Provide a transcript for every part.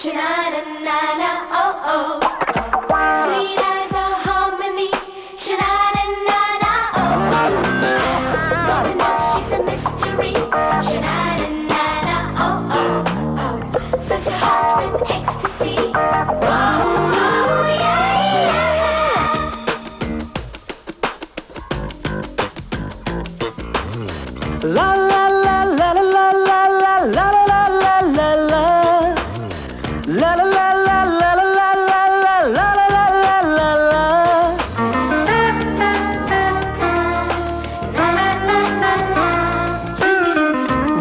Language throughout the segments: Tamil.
Sha-na-na-na-na, oh oh. Sweet as a harmony. Sha-na-na-na-na, oh oh. No one knows she's a mystery. Sha-na-na-na-na, oh oh oh. Fills your heart with ecstasy. Oh yeah yeah. La la la la la la la la la la la la la. La la la la la la la la la la la la la.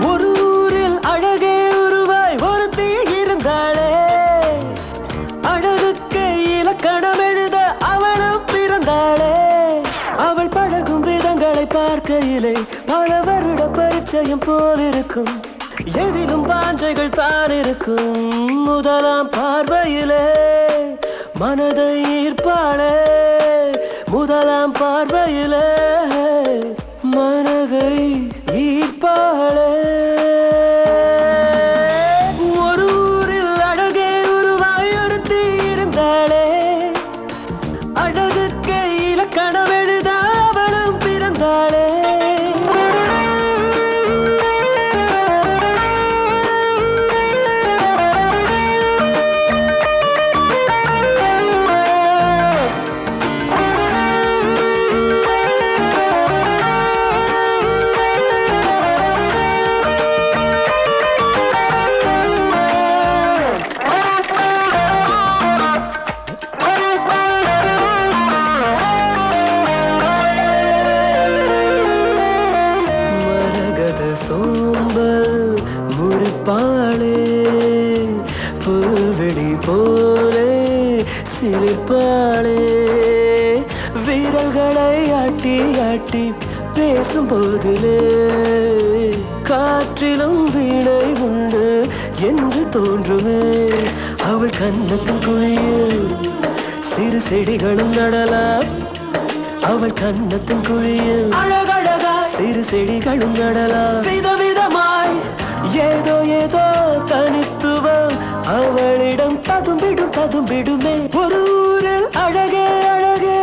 ஒரு ஊரில் அழகே உருவாய் ஒருத்தி இருந்தாளே, அழகுக்கு இலக்கணம் எழுத அவளும் பிறந்தாளே. அவள் பழகும் விதங்களை பார்க்கையிலே பல வருட பரிச்சயம் போல் இருக்கும், எதிலும் வாஞ்சைகள் தான் இருக்கும். முதலாம் பார்வையிலே மனதை ஈர்ப்பாளே, முதலாம் பார்வையிலே மனதை ஈர்ப்பாளே. ஒரு ஊரில் அழகே உருவாய் ஒருத்தி இருந்தாளே, அழகுக்கு இலக்கணம் எழுத அவளும் பிறந்தாளே. சோம்பல் முறிப்பாளே, புல்வெளி போலே சிரிப்பாளே. வீரர்களை ஆட்டி ஆட்டி பேசும் போதிலே காற்றிலும் வீணை உண்டு என்று தோன்றுமே. அவள் கன்னத்தின் குழியில் சிறு செடிகளும் நடலாம், அவள் கன்னத்தின் குழியில் அழகழகா சிறு செடிகளும் நடலாம். விதவிதமாய் ஏதோ ஏதோ தனித்துவம் அவளிடம் ததும்பிடும் ததும்பிடுமே. ஒரு ஊரில் அழகே அழகே,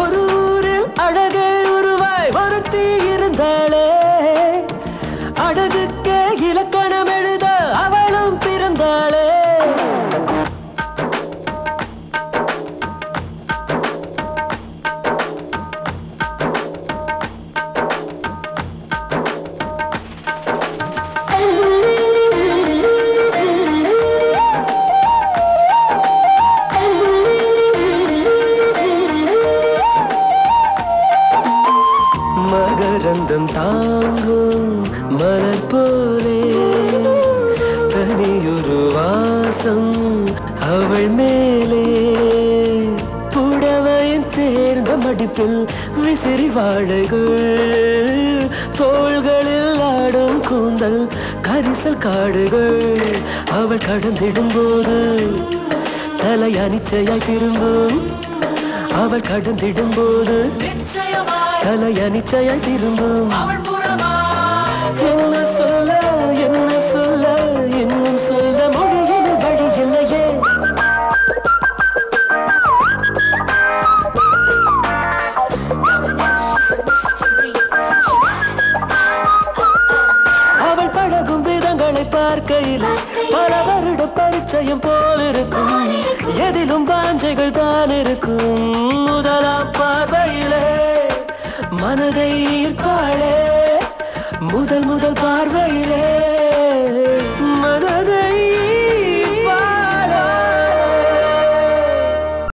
ஒரு ஊரில் அழகே உருவாய் ஒருத்தி இருந்தாளே, அழகுக்கே இலக்கணம் எழுத அவளும் பிறந்தாளே. மகரந்தம் தாங்கும் மலர் போலே தனியொரு வாசம் அவள் மேலே. புடவையின் தேர்ந்த மடிப்பில் விசிறி வாழைகள், தோள்களில் ஆடும் கூந்தல் கரிசல் காடுகள். அவள் கடந்திடும் போது தலை அனிச்சையாய் திரும்பும், அவள் கடந்திடும் போது தலை அனிச்சையாய் திரும்பும். என்ன சொல்ல என்ன சொல்ல இன்னும் சொல்ல மொழியில் வழி இல்லையே. அவள் பழகும் விதங்களை பார்க்கையில் பல வருட பரிச்சயம் போல் இருக்கும், எதிலும் வாஞ்சைகள் தான் இருக்கும். முதலாம் பார்வையிலே மனதை ஈர்ப்பாளே, முதல் முதல் பார்வையிலே